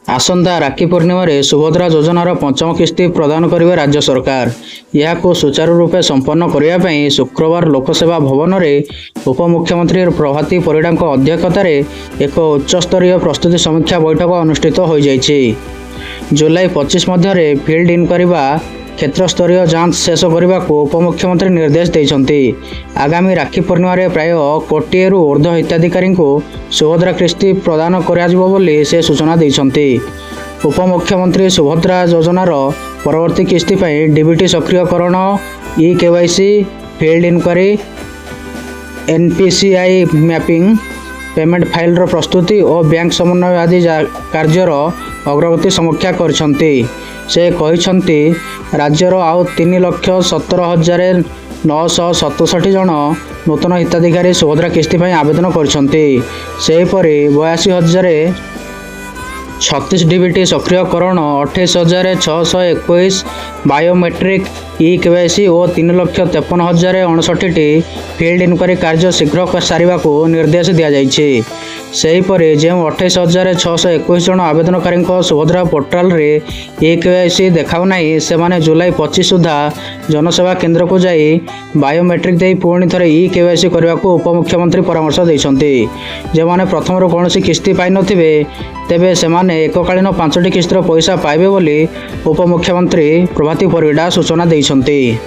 आसंता राखी पूर्णिम सुभद्रा योजनार पंचम किस्ती प्रदान करेंगे राज्य सरकार। यह सुचारू रूपे संपन्न करने शुक्रवार लोकसेवा भवन में उपमुख्यमंत्री प्रभाती परिड़ा अध्यक्षतार एक उच्चस्तरीय प्रस्तुति समीक्षा बैठक अनुष्ठित हो जाइछि। जुलाई 25 मध्य फिल्ड इनक्वारी क्षेत्र स्तरीय जांच शेष करने को उपमुख्यमंत्री निर्देश देते। आगामी राखी पूर्णिम प्राय 1 कोटी ऊर्ध्व हिताधिकारी को सुभद्रा किस्ती प्रदान कर से सूचना देते। उपमुख्यमंत्री सुभद्रा योजनार परवर्ती किस्ती डीबीटी सक्रियकरण, eKYC, field inquiry, NPCI mapping, payment file प्रस्तुति और बैंक समन्वय आदि कार्यर अग्रगति समीक्षा करछन्ति। से कहते राज्यर आउ 3,17,967 जन नूतन हिताधिकारी सुभद्रा किस्ती आवेदन करछन्ति। सेहीपरि 82,036 डीबीटी सक्रियकरण, 28,621 बायोमेट्रिक, ई-केवाईसी और 3,53,059 फिल्ड इनक्वारी कार्य शीघ्र सारिबा को निर्देश दिया जाइछि। सेहीपरि जो 28,621 जन आवेदनकारी सुभद्रा पोर्टाल रे ई-केवाईसी देखाउना से जुलाई 25 सुधा जनसेवा केन्द्र को जाई बायोमेट्रिक दे पुणी थे ई-केवाईसी करने को उपमुख्यमंत्री परामर्श देते। जो मैंने प्रथम कौन किस्ती पाई नथिबे तेबे सेमाने एककालीन 5टी किस्तिर पैसा पाइबे बोली उपमुख्यमंत्री प्रभाती परिड़ा सूचना देते।